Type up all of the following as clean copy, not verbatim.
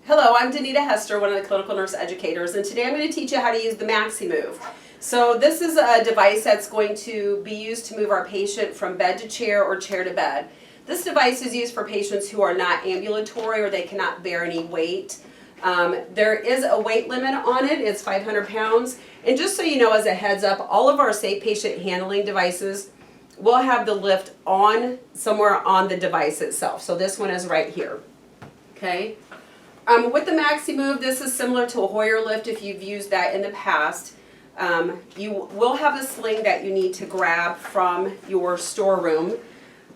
Hello, I'm Danita Hester, one of the clinical nurse educators, and today I'm going to teach you how to use the Maxi Move. So this is a device that's going to be used to move our patient from bed to chair or chair to bed. This device is used for patients who are not ambulatory or they cannot bear any weight. There is a weight limit on it, it's 500 pounds. And just so you know, as a heads up, all of our safe patient handling devices will have the lift on somewhere on the device itself. So this one is right here, okay? With the Maxi Move, this is similar to a Hoyer lift if you've used that in the past. You will have a sling that you need to grab from your storeroom.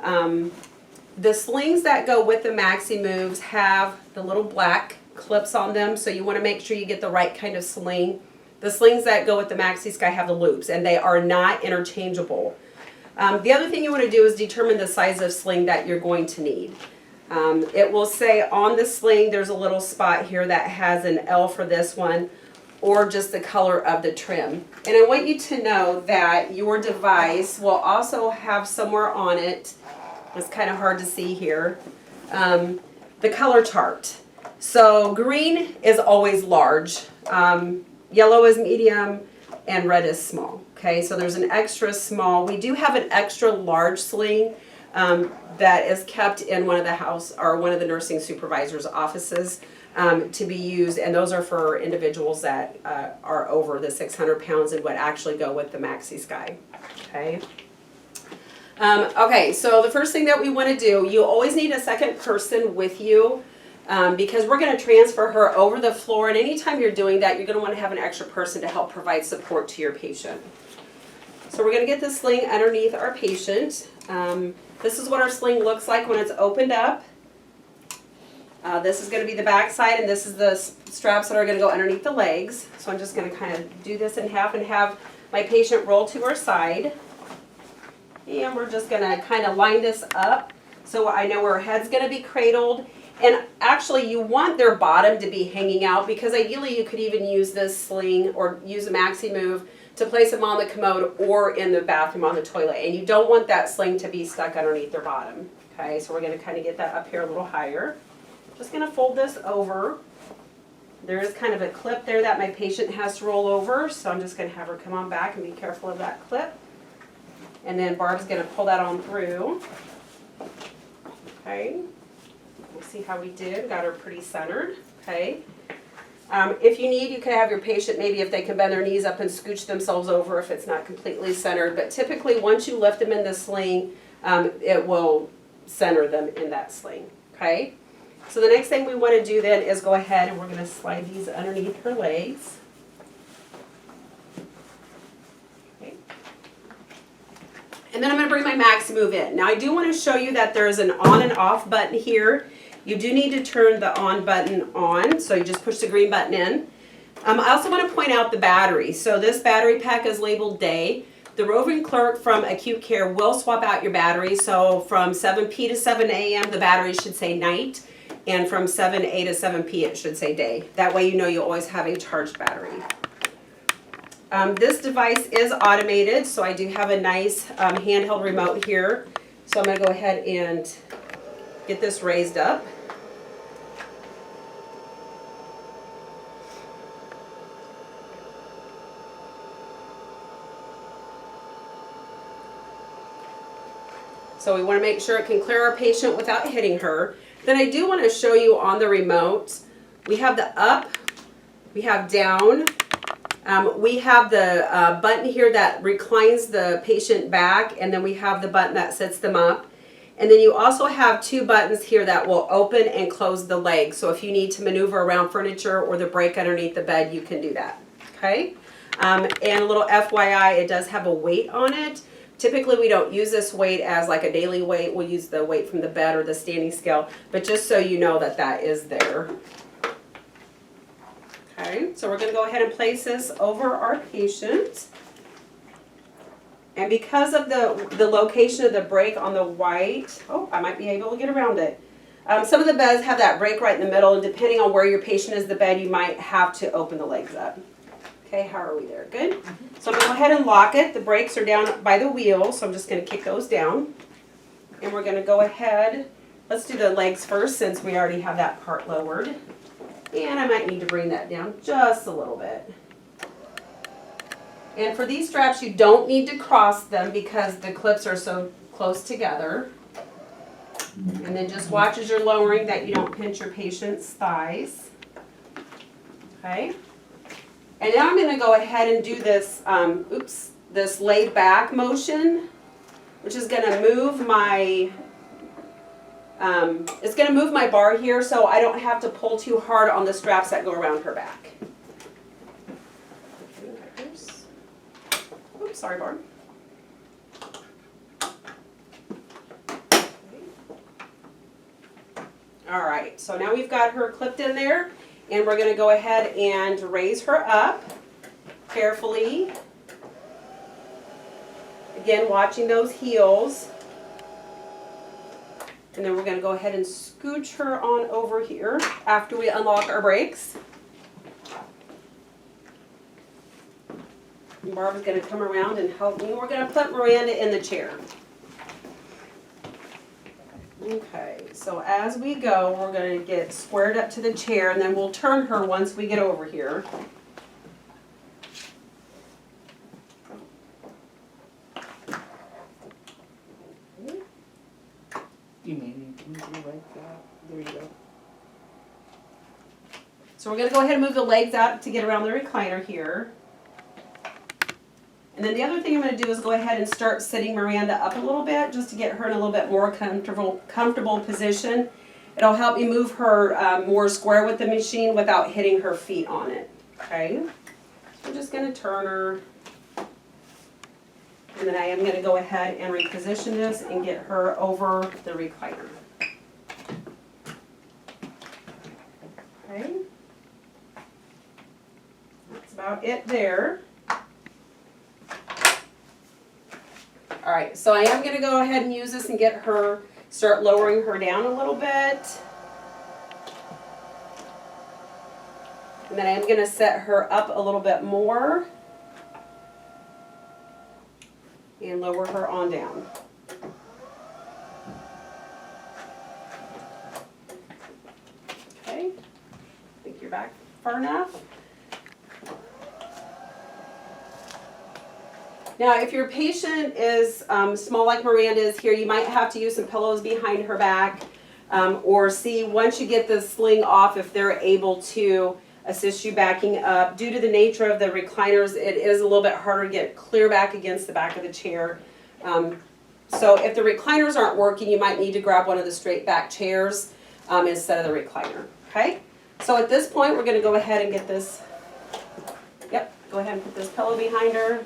The slings that go with the Maxi Moves have the little black clips on them, so you want to make sure you get the right kind of sling. The slings that go with the Maxi Sky have the loops, and they are not interchangeable. The other thing you want to do is determine the size of sling that you're going to need. It will say on the sling there's a little spot here that has an L for this one, or just the color of the trim. And I want you to know that your device will also have somewhere on it, it's kind of hard to see here, the color chart. So green is always large, yellow is medium, and red is small. Okay, so there's an extra small. We do have an extra large sling that is kept in one of the nursing supervisors' offices to be used, and those are for individuals that are over the 600 pounds and would actually go with the Maxi Sky. Okay. Okay, so the first thing that we want to do, you always need a second person with you because we're going to transfer her over the floor, and anytime you're doing that, you're going to want to have an extra person to help provide support to your patient. So we're going to get the sling underneath our patient. This is what our sling looks like when it's opened up. This is going to be the back side, and this is the straps that are going to go underneath the legs. So I'm just going to kind of do this in half and have my patient roll to her side. And we're just going to kind of line this up so I know where her head's going to be cradled. And actually you want their bottom to be hanging out, because ideally you could even use this sling or use a Maxi Move to place them on the commode or in the bathroom on the toilet. And you don't want that sling to be stuck underneath their bottom. Okay, so we're going to kind of get that up here a little higher. Just going to fold this over. There is kind of a clip there that my patient has to roll over, so I'm just going to have her come on back and be careful of that clip. And then Barb's going to pull that on through. Okay, we'll see how we did. Got her pretty centered. Okay. If you need, you can have your patient, maybe if they can bend their knees up and scooch themselves over if it's not completely centered. But typically once you lift them in the sling, it will center them in that sling. Okay? So the next thing we want to do then is go ahead and we're going to slide these underneath her legs. Okay. And then I'm going to bring my Maxi Move in. Now I do want to show you that there's an on and off button here. You do need to turn the on button on, so you just push the green button in. I also want to point out the battery. So this battery pack is labeled day. The roving clerk from acute care will swap out your battery. So from 7 p to 7 a.m. the battery should say night, and from 7 a to 7 p it should say day. That way you know you always have a charged battery. This device is automated, so I do have a nice handheld remote here. So I'm going to go ahead and get this raised up. So we want to make sure it can clear our patient without hitting her. Then I do want to show you on the remote, we have the up, we have down, we have the button here that reclines the patient back, and then we have the button that sets them up. And then you also have two buttons here that will open and close the legs. So if you need to maneuver around furniture or the brake underneath the bed, you can do that. Okay? And a little FYI, it does have a weight on it. Typically we don't use this weight as like a daily weight. We'll use the weight from the bed or the standing scale. But just so you know that that is there. Okay, so we're going to go ahead and place this over our patient. And because of the location of the brake on the white, oh, I might be able to get around it. Some of the beds have that brake right in the middle, and depending on where your patient is in the bed, you might have to open the legs up. Okay, how are we there? Good? So I'm going to go ahead and lock it. The brakes are down by the wheel, so I'm just going to kick those down. And we're going to go ahead, let's do the legs first since we already have that part lowered. And I might need to bring that down just a little bit. And for these straps, you don't need to cross them because the clips are so close together. And then just watch as you're lowering that you don't pinch your patient's thighs. Okay. And now I'm going to go ahead and do this, this laid back motion, which is going to move my, it's going to move my bar here so I don't have to pull too hard on the straps that go around her back. Oops, sorry, Barb. All right, so now we've got her clipped in there, and we're going to go ahead and raise her up carefully. Again, watching those heels. And then we're going to go ahead and scooch her on over here after we unlock our brakes. And Barb's going to come around and help me. We're going to put Miranda in the chair. Okay, so as we go, we're going to get squared up to the chair, and then we'll turn her once we get over here. You mean easy like that? There you go. So we're going to go ahead and move the legs out to get around the recliner here. And then the other thing I'm going to do is go ahead and start sitting Miranda up a little bit just to get her in a little bit more comfortable position. It'll help me move her more square with the machine without hitting her feet on it. Okay, so we're just going to turn her. And then I am going to go ahead and reposition this and get her over the recliner. Okay, that's about it there. All right, so I am going to go ahead and use this and get her, start lowering her down a little bit. And then I'm going to set her up a little bit more and lower her on down. Okay, I think you're back far enough. Now, if your patient is small like Miranda is here, you might have to use some pillows behind her back or see once you get the sling off if they're able to assist you backing up. Due to the nature of the recliners, it is a little bit harder to get clear back against the back of the chair. So if the recliners aren't working, you might need to grab one of the straight back chairs instead of the recliner. Okay? So at this point, we're going to go ahead and get this, go ahead and put this pillow behind her.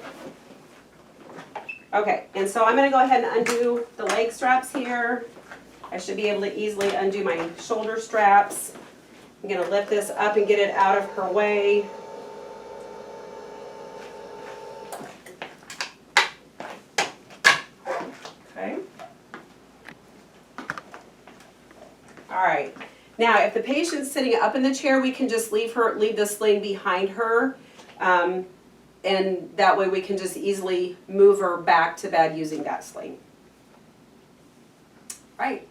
Okay, and so I'm going to go ahead and undo the leg straps here. I should be able to easily undo my shoulder straps. I'm going to lift this up and get it out of her way. Okay. All right. Now, if the patient's sitting up in the chair, we can just leave the sling behind her. And that way we can just easily move her back to bed using that sling. Right.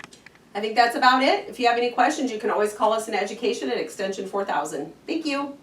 I think that's about it. If you have any questions, you can always call us in education at extension 4000. Thank you.